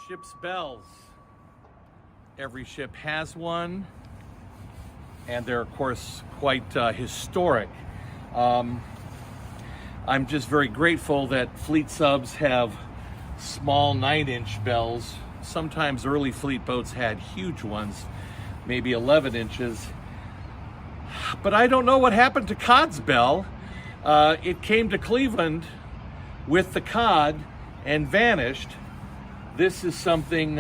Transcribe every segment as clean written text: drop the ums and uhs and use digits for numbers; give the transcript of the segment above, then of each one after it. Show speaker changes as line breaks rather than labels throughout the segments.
Ship's bells. Every ship has one, and they're of course quite historic. I'm just very grateful that fleet subs have small 9-inch bells. Sometimes early fleet boats had huge ones, maybe 11 inches. But I don't know what happened to Cod's bell. It came to Cleveland with the Cod and vanished. This is something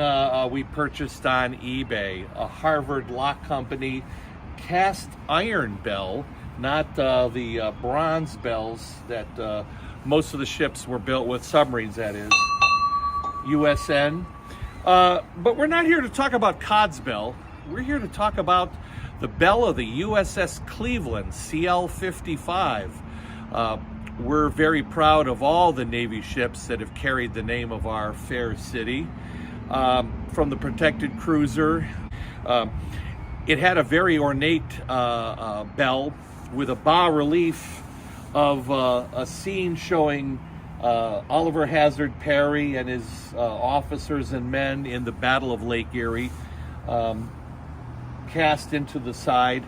we purchased on eBay, a Harvard Lock Company cast iron bell, not the bronze bells that most of the ships were built with, submarines that is, USS. But we're not here to talk about Cod's bell. We're here to talk about the bell of the USS Cleveland, CL-55. We're very proud of all the Navy ships that have carried the name of our fair city. From the protected cruiser, it had a very ornate bell with a bas-relief of a scene showing Oliver Hazard Perry and his officers and men in the Battle of Lake Erie, cast into the side.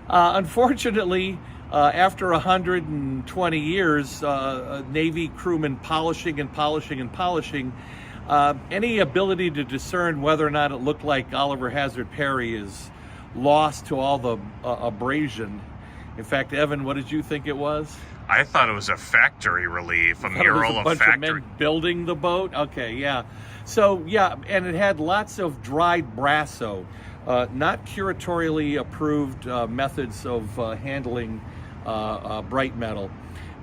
Unfortunately, after 120 years, Navy crewmen polishing, any ability to discern whether or not it looked like Oliver Hazard Perry is lost to all the abrasion. In fact, Evan, what did you think it was?
I thought it was a factory relief, a mural of factory.
Of men building the boat? Okay, yeah. So, yeah, and it had lots of dried brasso, not curatorially approved methods of handling bright metal.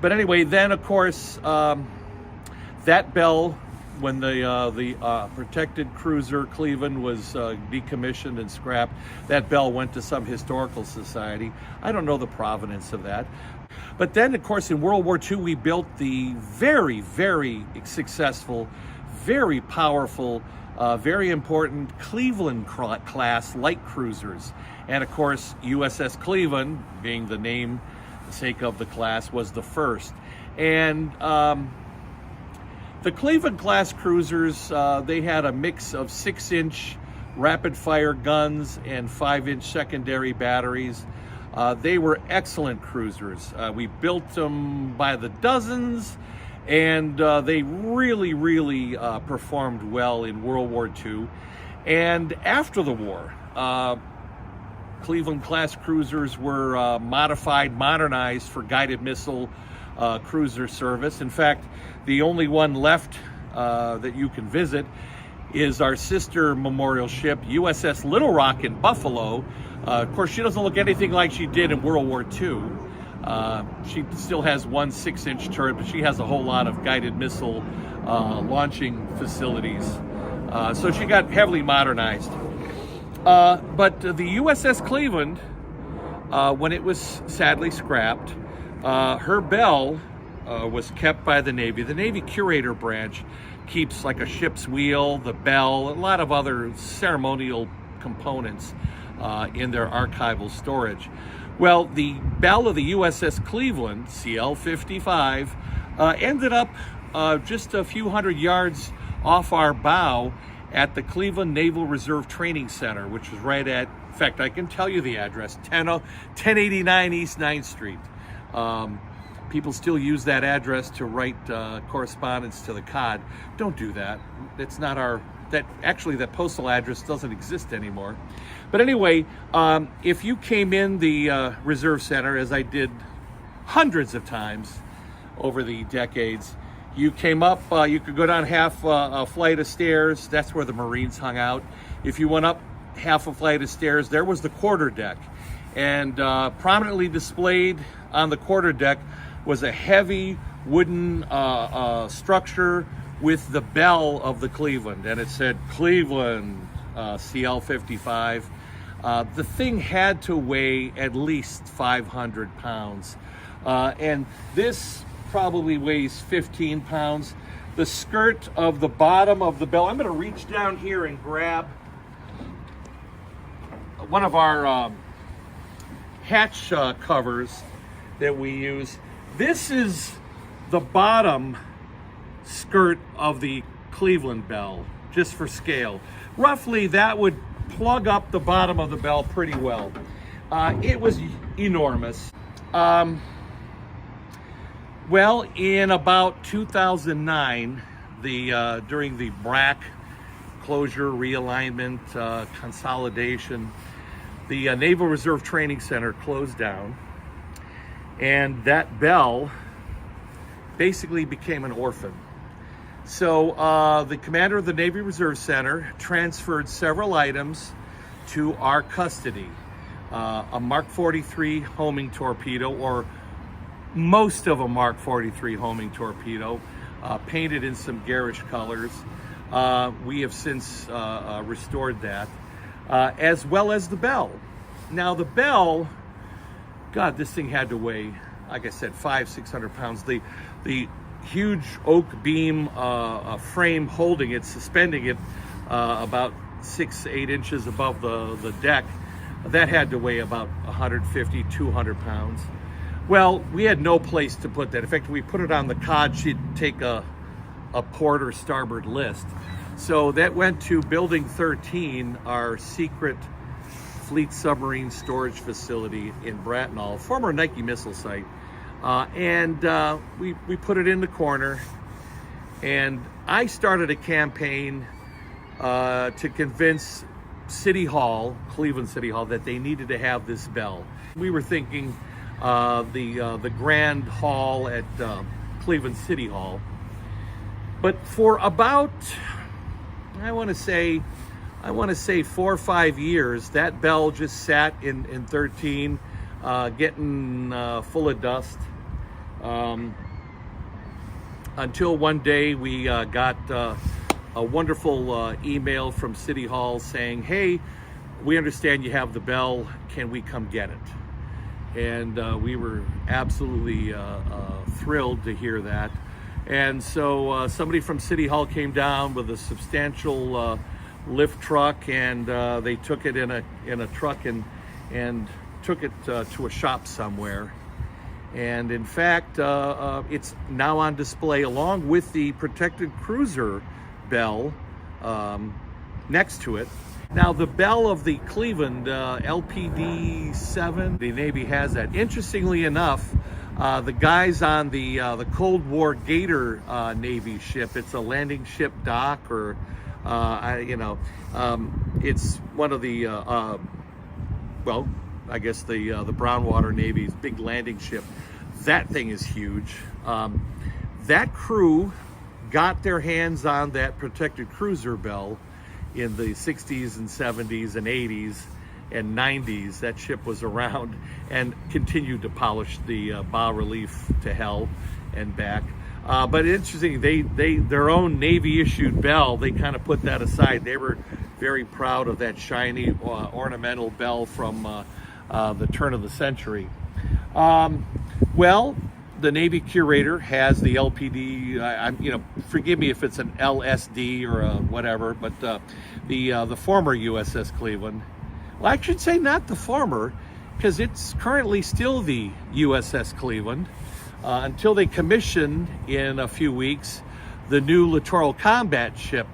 But anyway, then of course, that bell, when the protected cruiser Cleveland was decommissioned and scrapped, that bell went to some historical society. I don't know the provenance of that. But then, of course, in World War II, we built the very, very successful, very powerful, very important Cleveland class light cruisers. And of course, USS Cleveland, being the name sake of the class, was the first. And the Cleveland class cruisers, they had a mix of 6-inch rapid fire guns and 5-inch secondary batteries. They were excellent cruisers. We built them by the dozens, and they really performed well in World War II. And after the war, Cleveland class cruisers were modified, modernized for guided missile cruiser service. In fact, the only one left that you can visit is our sister memorial ship, USS Little Rock in Buffalo. Of course, she doesn't look anything like she did in World War II. She still has one 6-inch turret, but she has a whole lot of guided missile launching facilities. So she got heavily modernized. But the USS Cleveland, when it was sadly scrapped, her bell was kept by the Navy. The Navy Curator Branch keeps like a ship's wheel, the bell, a lot of other ceremonial components in their archival storage. Well, the bell of the USS Cleveland, CL-55, ended up just a few hundred yards off our bow at the Cleveland Naval Reserve Training Center, which was right at, in fact, I can tell you the address, 1089 East 9th Street. People still use that address to write correspondence to the Cod. Don't do that. It's not our, that postal address doesn't exist anymore. But anyway, if you came in the Reserve Center, as I did hundreds of times over the decades, you came up, you could go down half a flight of stairs. That's where the Marines hung out. If you went up half a flight of stairs, there was the quarterdeck. And prominently displayed on the quarterdeck was a heavy wooden structure with the bell of the Cleveland. And it said Cleveland CL-55. The thing had to weigh at least 500 pounds. And this probably weighs 15 pounds. The skirt of the bottom of the bell, I'm going to reach down here and grab one of our hatch covers that we use. This is the bottom skirt of the Cleveland bell, just for scale. Roughly, that would plug up the bottom of the bell pretty well. It was enormous. Well, in about 2009, during the BRAC closure, realignment, consolidation, the Naval Reserve Training Center closed down, and that bell basically became an orphan. So the commander of the Navy Reserve Center transferred several items to our custody. A Mark 43 homing torpedo, or most of a Mark 43 homing torpedo, painted in some garish colors. We have since restored that, as well as the bell. Now the bell, God, this thing had to weigh, like I said, 500-600 pounds. The huge oak beam frame holding it, suspending it about 6-8 inches above the deck, that had to weigh about 150-200 pounds. Well, we had no place to put that. In fact, we put it on the cod she'd take a port or starboard list. So that went to Building 13, our secret fleet submarine storage facility in Bracknell, former Nike missile site. And we put it in the corner, and I started a campaign to convince City Hall, Cleveland City Hall, that they needed to have this bell. We were thinking the Grand Hall at Cleveland City Hall. But for about, I want to say 4 or 5 years, that bell just sat in 13, getting full of dust. Until one day we got a wonderful email from City Hall saying, hey, we understand you have the bell, can we come get it? And we were absolutely thrilled to hear that. And so somebody from City Hall came down with a substantial lift truck, and they took it in a truck and took it to a shop somewhere. And in fact, it's now on display along with the protected cruiser bell next to it. Now, the bell of the Cleveland LPD-7, the Navy has that. Interestingly enough, the guys on the Cold War Gator Navy ship, it's a landing ship dock, or it's one of the well, I guess the Brownwater Navy's big landing ship. That thing is huge. That crew got their hands on that protected cruiser bell in the 60s and 70s and 80s and 90s. That ship was around and continued to polish the bas relief to hell and back. But interesting, their own Navy issued bell, they kind of put that aside. They were very proud of that shiny ornamental bell from the turn of the century. Well, the Navy curator has the LPD. Forgive me if it's an LSD or a whatever, but the former USS Cleveland. Well, I should say not the former, because it's currently still the USS Cleveland until they commission in a few weeks the new littoral combat ship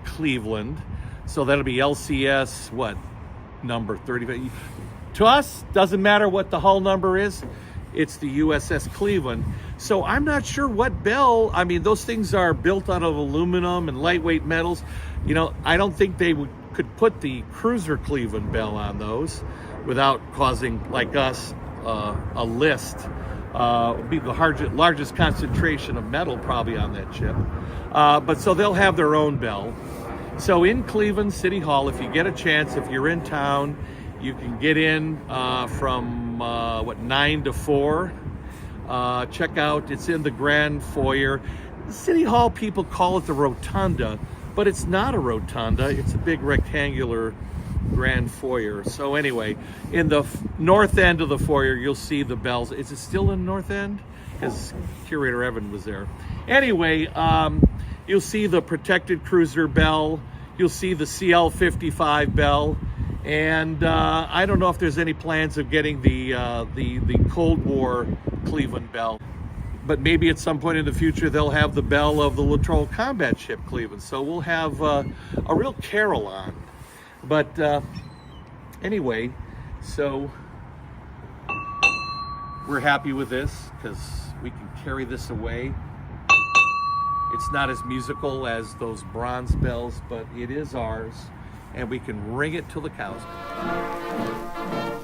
Cleveland. So that'll be LCS, what, number 35? To us, doesn't matter what the hull number is. It's the USS Cleveland. So I'm not sure what bell, I mean, those things are built out of aluminum and lightweight metals. I don't think they could put the cruiser Cleveland bell on those without causing, like us, a list. Would be the largest concentration of metal probably on that ship. But so they'll have their own bell. So in Cleveland City Hall, if you get a chance, if you're in town, you can get in from 9 to 4. Check out, it's in the grand foyer. The City Hall people call it the rotunda, but it's not a rotunda. It's a big rectangular grand foyer. So anyway, in the north end of the foyer, you'll see the bells. Is it still in the north end? Because Curator Evan was there. Anyway, you'll see the protected cruiser bell. You'll see the CL-55 bell. And I don't know if there's any plans of getting the Cold War Cleveland bell. but maybe at some point in the future they'll have the bell of the Littoral Combat Ship Cleveland. So we'll have a real carol on. But anyway, so we're happy with this because we can carry this away. It's not as musical as those bronze bells, but it is ours, and we can ring it till the cows come.